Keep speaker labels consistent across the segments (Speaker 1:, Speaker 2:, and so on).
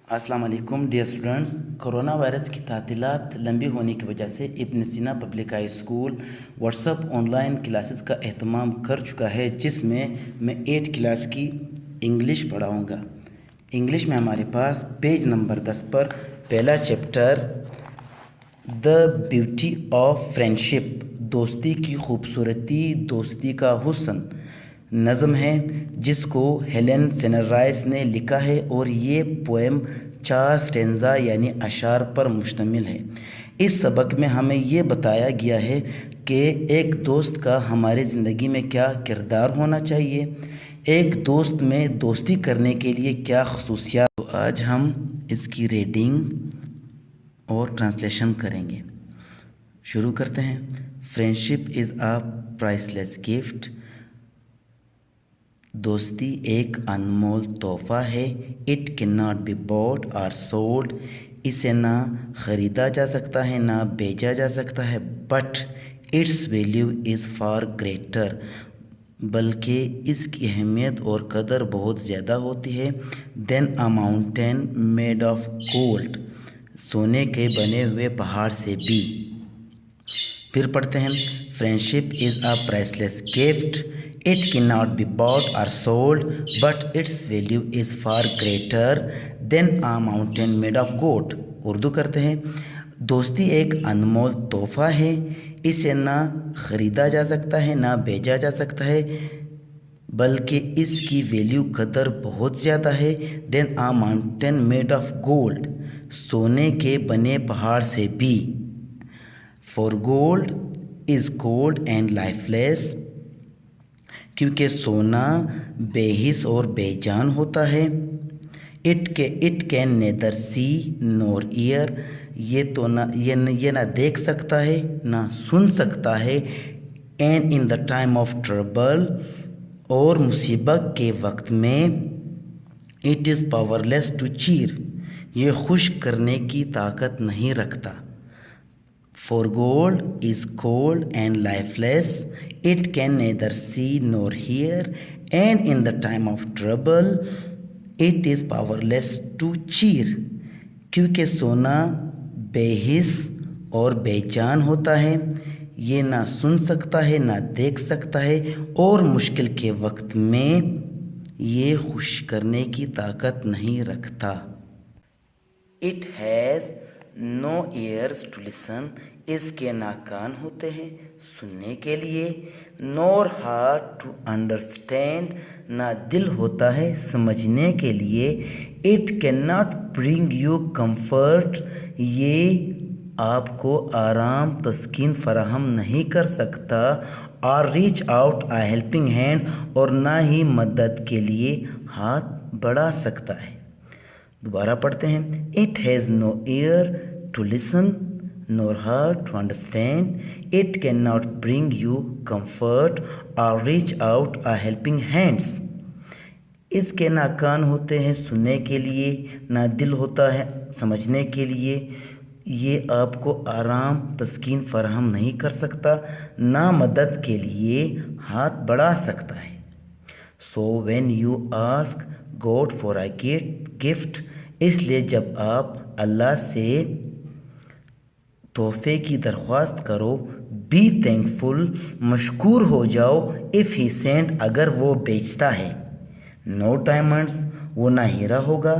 Speaker 1: अस्सलाम वालेकुम dear students. Corona virus की तातीलात लंबी होने की वजह से इब्न सीना public high school WhatsApp online classes का एहतमाम कर चुका है, जिसमें मैं 8 क्लास की इंग्लिश पढ़ाऊँगा। इंग्लिश में हमारे पास पेज नंबर 10 पर पहला chapter the beauty of friendship, दोस्ती की खूबसूरती, दोस्ती का हुस्न नज़म है, जिसको हेलेन सेनराइस ने लिखा है और ये पोएम 4 स्टेंजा यानी अशार पर मुश्तमिल है। इस सबक में हमें ये बताया गया है कि एक दोस्त का हमारी ज़िंदगी में क्या किरदार होना चाहिए, एक दोस्त में दोस्ती करने के लिए क्या खसूसियात। तो आज हम इसकी रीडिंग और ट्रांसलेशन करेंगे। शुरू करते हैं। Friendship is a priceless gift, दोस्ती एक अनमोल तोहफ़ा है। It can not be bought or sold, इसे ना ख़रीदा जा सकता है ना बेचा जा सकता है। But its value is far greater, बल्कि इसकी अहमियत और कदर बहुत ज़्यादा होती है। Than a mountain made of gold, सोने के बने हुए पहाड़ से भी। फिर पढ़ते हैं। Friendship is a priceless gift, it can not be bought or sold, but its value is far greater than a mountain made of gold. Urdu करते हैं। दोस्ती एक अनमोल तोहफ़ा है, इसे ना ख़रीदा जा सकता है ना बेचा जा सकता है, बल्कि इसकी वैल्यू कदर बहुत ज़्यादा है। Than a mountain made of gold, सोने के बने पहाड़ से भी। For gold is cold and lifeless, क्योंकि सोना बेहिस और बेजान होता है। It can neither see nor hear, ये ना देख सकता है ना सुन सकता है। And in the time of trouble, और मुसीबत के वक्त में। इट इज़ पावरलेस टू चीर, ये खुश करने की ताकत नहीं रखता। For gold is cold and lifeless, it can neither see nor hear, and in the time of trouble, it is powerless to cheer. क्योंकि सोना बेहिस और बेजान होता है, ये ना सुन सकता है ना देख सकता है, और मुश्किल के वक्त में ये खुश करने की ताकत नहीं रखता। It has no ears to listen, इसके ना कान होते हैं सुनने के लिए। nor heart to understand, ना दिल होता है समझने के लिए। it cannot bring you comfort, ये आपको आराम तस्कीन फराहम नहीं कर सकता। और reach out a helping hand, और ना ही मदद के लिए हाथ बढ़ा सकता है। दोबारा पढ़ते हैं। It has no ear to listen nor heart to understand, it can not bring you comfort or reach out a helping hands, इसके ना कान होते हैं सुनने के लिए ना दिल होता है समझने के लिए, ये आपको आराम तस्कीन फराहम नहीं कर सकता ना मदद के लिए हाथ बढ़ा सकता है। सो when you ask God for a gift, इसलिए जब आप अल्लाह से तोहफे की दरख्वास्त करो। बी थैंकफुल, मशकूर हो जाओ। इफ़ ही सेंड, अगर वो बेचता है। नो डायमंड्स, वो ना हीरा होगा।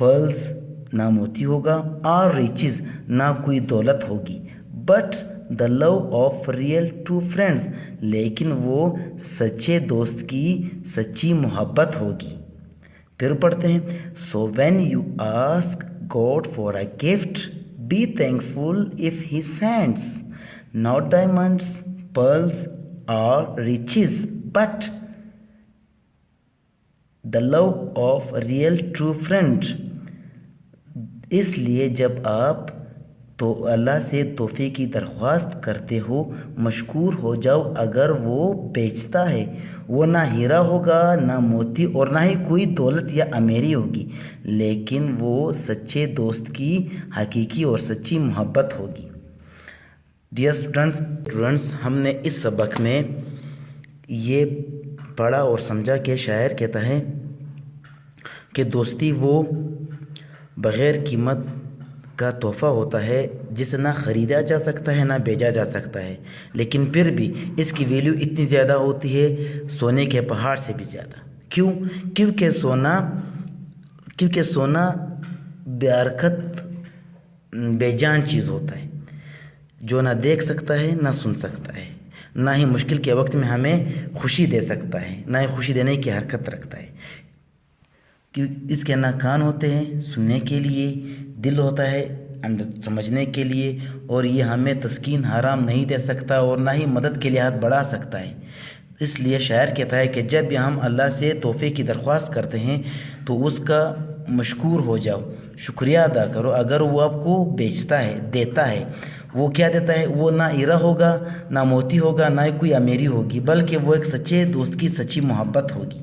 Speaker 1: पर्ल्स, ना मोती होगा। और रिचेस, ना कोई दौलत होगी। But the love of real true friends, लेकिन वो सच्चे दोस्त की सच्ची मोहब्बत होगी। फिर पढ़ते हैं। So when you ask God for a gift, be thankful if he sends not diamonds, pearls or riches, but the love of real true friend. इसलिए जब आप तो अल्लाह से तोहफे की दरख्वास्त करते हो, मशकूर हो जाओ अगर वो बेचता है। वो ना हीरा होगा ना मोती और ना ही कोई दौलत या अमीरी होगी, लेकिन वो सच्चे दोस्त की हकीकी और सच्ची मोहब्बत होगी। डियर स्टूडेंट्स, हमने इस सबक में ये पढ़ा और समझा कि शायर कहता है कि दोस्ती वो بغیر قیمت کا تحفہ ہوتا ہے جسے نہ خریدا جا سکتا ہے نہ بیچا جا سکتا ہے، لیکن پھر بھی اس کی ویلیو اتنی زیادہ ہوتی ہے سونے کے پہاڑ سے بھی زیادہ۔ کیوں؟ کیونکہ سونا بے حرکت بے جان چیز ہوتا ہے، جو نہ دیکھ سکتا ہے نہ سن سکتا ہے، نہ ہی مشکل کے وقت میں ہمیں خوشی دے سکتا ہے، نہ ہی خوشی دینے کی حرکت رکھتا ہے۔ اس کے نہ کان ہوتے ہیں سننے کے لیے، دل ہوتا ہے سمجھنے کے لیے، اور یہ ہمیں تسکین حرام نہیں دے سکتا اور نہ ہی مدد کے لیے ہاتھ بڑھا سکتا ہے۔ اس لیے شاعر کہتا ہے کہ جب بھی ہم اللہ سے تحفے کی درخواست کرتے ہیں تو اس کا مشکور ہو جاؤ، شکریہ ادا کرو۔ اگر وہ آپ کو بیچتا ہے، دیتا ہے، وہ کیا دیتا ہے؟ وہ نہ ہیرا ہوگا، نہ موتی ہوگا، نہ ہی کوئی امیری ہوگی، بلکہ وہ ایک سچے دوست کی سچی محبت ہوگی۔